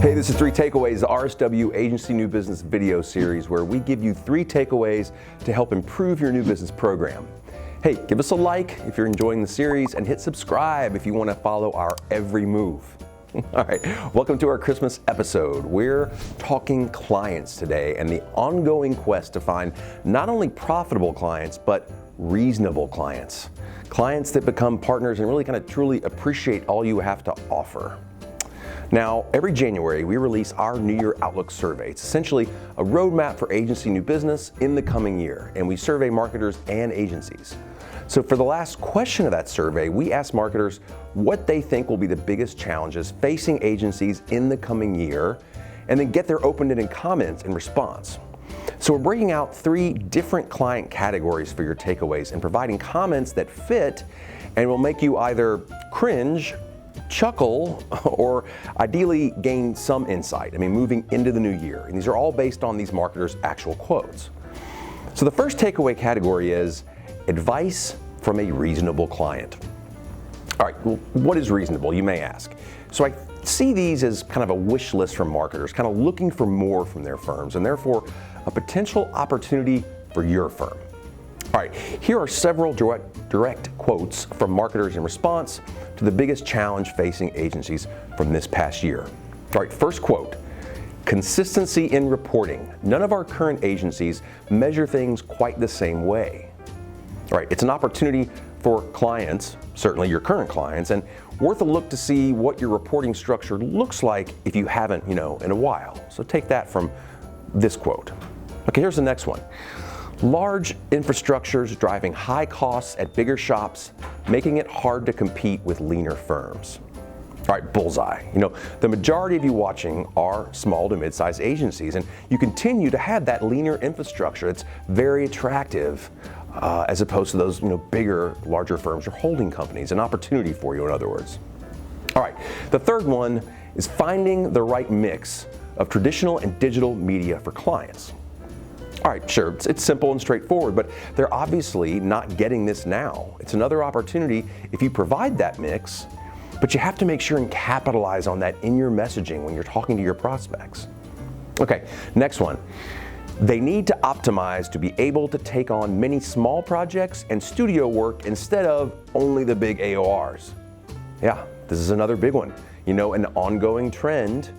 Hey, this is 3 Takeaways, the RSW Agency New Business video series where we give you 3 takeaways to help improve your new business program. Hey, give us a like if you're enjoying the series and hit subscribe if you want to follow our every move. All right, welcome to our Christmas episode. We're talking clients today and the ongoing quest to find not only profitable clients, but reasonable clients. Clients that become partners and really kind of truly appreciate all you have to offer. Now, every January, we release our New Year Outlook survey. It's essentially a roadmap for agency new business in the coming year, and we survey marketers and agencies. So for the last question of that survey, we asked marketers what they think will be the biggest challenges facing agencies in the coming year, and then get their open-ended comments in response. So we're breaking out 3 different client categories for your takeaways and providing comments that fit and will make you either cringe, chuckle, or ideally gain some insight. Moving into the new year. And these are all based on these marketers' actual quotes. So the first takeaway category is advice from a reasonable client. All right, well, what is reasonable, you may ask? So I see these as kind of a wish list from marketers, kind of looking for more from their firms, and therefore a potential opportunity for your firm. All right, here are several direct quotes from marketers in response to the biggest challenge facing agencies from this past year. All right, first quote, consistency in reporting. None of our current agencies measure things quite the same way. All right, it's an opportunity for clients, certainly your current clients, and worth a look to see what your reporting structure looks like if you haven't, in a while. So take that from this quote. Okay, here's the next one. Large infrastructures driving high costs at bigger shops, making it hard to compete with leaner firms. All right, bullseye. The majority of you watching are small to mid-sized agencies, and you continue to have that leaner infrastructure. It's very attractive as opposed to those, bigger, larger firms or holding companies. An opportunity for you, in other words. All right, the third one is finding the right mix of traditional and digital media for clients. All right, sure, it's simple and straightforward, but they're obviously not getting this now. It's another opportunity if you provide that mix, but you have to make sure and capitalize on that in your messaging when you're talking to your prospects. Okay, next one. They need to optimize to be able to take on many small projects and studio work instead of only the big AORs. Yeah, this is another big one. An ongoing trend.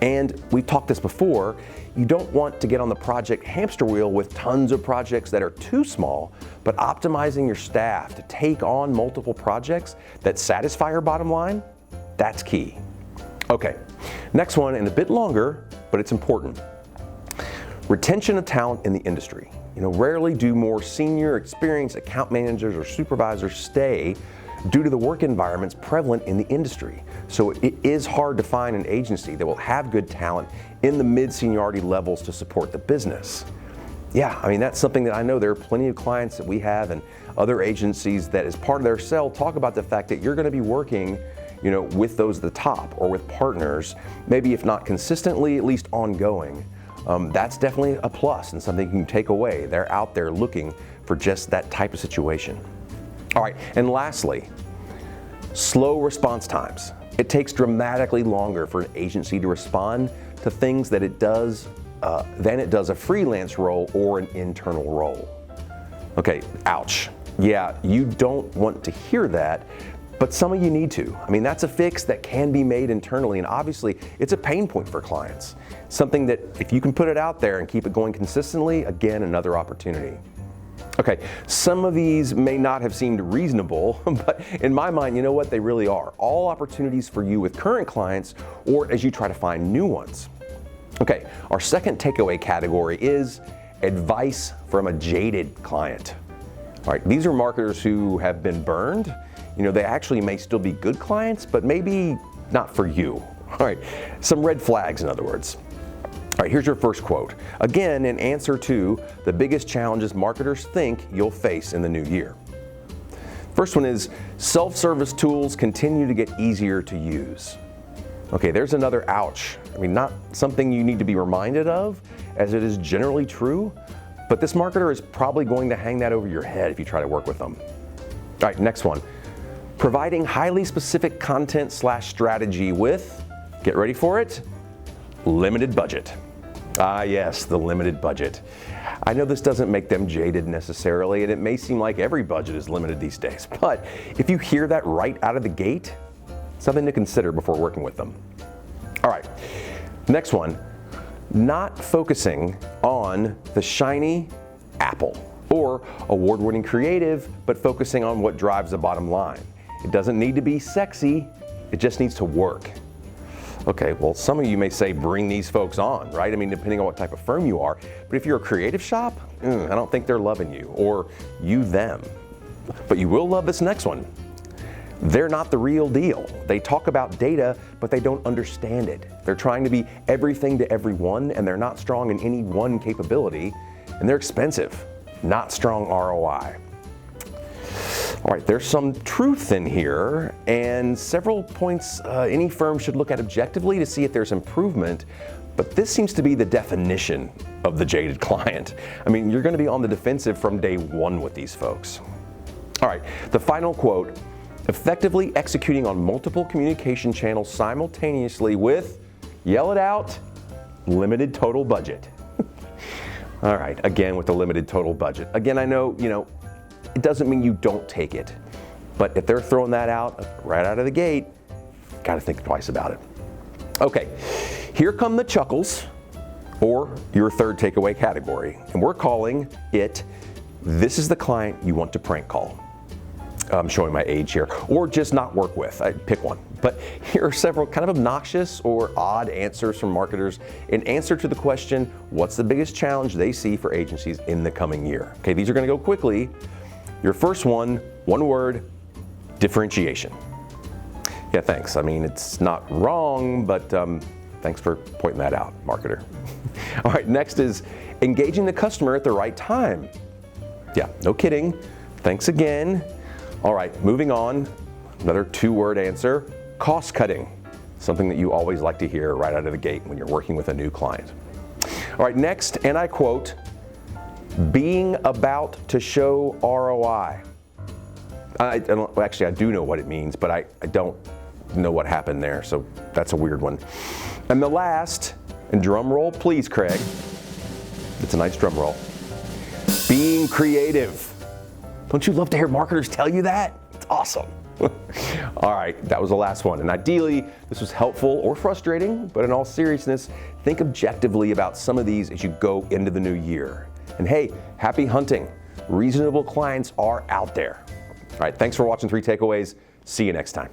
And we've talked this before, you don't want to get on the project hamster wheel with tons of projects that are too small, but optimizing your staff to take on multiple projects that satisfy your bottom line, that's key. Okay, next one, and a bit longer, but it's important. Retention of talent in the industry. Rarely do more senior, experienced account managers or supervisors stay due to the work environments prevalent in the industry. So it is hard to find an agency that will have good talent in the mid-seniority levels to support the business. Yeah, that's something that I know there are plenty of clients that we have and other agencies that as part of their sell talk about the fact that you're going to be working, with those at the top or with partners, maybe if not consistently, at least ongoing. That's definitely a plus and something you can take away. They're out there looking for just that type of situation. All right, and lastly, slow response times. It takes dramatically longer for an agency to respond to things that it does than it does a freelance role or an internal role. Okay, ouch. Yeah, you don't want to hear that, but some of you need to. That's a fix that can be made internally, and obviously it's a pain point for clients. Something that if you can put it out there and keep it going consistently, again, another opportunity. Okay, some of these may not have seemed reasonable, but in my mind, you know what? They really are. All opportunities for you with current clients or as you try to find new ones. Okay, our second takeaway category is advice from a jaded client. All right, these are marketers who have been burned. They actually may still be good clients, but maybe not for you. All right, some red flags, in other words. All right, here's your first quote. Again, in answer to the biggest challenges marketers think you'll face in the new year. First one is self-service tools continue to get easier to use. Okay, there's another ouch. Not something you need to be reminded of, as it is generally true, but this marketer is probably going to hang that over your head if you try to work with them. All right, next one. Providing highly specific content/strategy with Get ready for it. Limited budget. Ah, yes, the limited budget. I know this doesn't make them jaded necessarily, and it may seem like every budget is limited these days, but if you hear that right out of the gate, something to consider before working with them. All right, next one, not focusing on the shiny apple or award-winning creative, but focusing on what drives the bottom line. It doesn't need to be sexy, it just needs to work. Okay, well, some of you may say bring these folks on, right? I mean, depending on what type of firm you are. But if you're a creative shop, I don't think they're loving you, or you them. But you will love this next one. They're not the real deal. They talk about data, but they don't understand it. They're trying to be everything to everyone, and they're not strong in any one capability, and they're expensive, not strong ROI. All right, there's some truth in here and several points any firm should look at objectively to see if there's improvement, but this seems to be the definition of the jaded client. I mean, you're going to be on the defensive from day one with these folks. All right, the final quote, effectively executing on multiple communication channels simultaneously with, yell it out, limited total budget. All right, again with the limited total budget. Again, I know, it doesn't mean you don't take it, but if they're throwing that out right out of the gate, got to think twice about it. Okay, here come the chuckles, or your third takeaway category, and we're calling it, this is the client you want to prank call. I'm showing my age here, or just not work with. I pick one. But here are several kind of obnoxious or odd answers from marketers in answer to the question, what's the biggest challenge they see for agencies in the coming year? Okay, these are going to go quickly. Your first one word, differentiation. Yeah, thanks. I mean, it's not wrong, but thanks for pointing that out, marketer. All right, next is engaging the customer at the right time. Yeah, no kidding. Thanks again. All right, moving on. Another 2-word answer, cost cutting. Something that you always like to hear right out of the gate when you're working with a new client. All right, next, and I quote, being about to show ROI. I do know what it means, but I don't know what happened there, so that's a weird one. And the last, and drum roll please, Craig. It's a nice drum roll. Being creative. Don't you love to hear marketers tell you that? It's awesome. All right, that was the last one. And ideally, this was helpful or frustrating, but in all seriousness, think objectively about some of these as you go into the new year. And hey, happy hunting. Reasonable clients are out there. All right, thanks for watching 3 Takeaways. See you next time.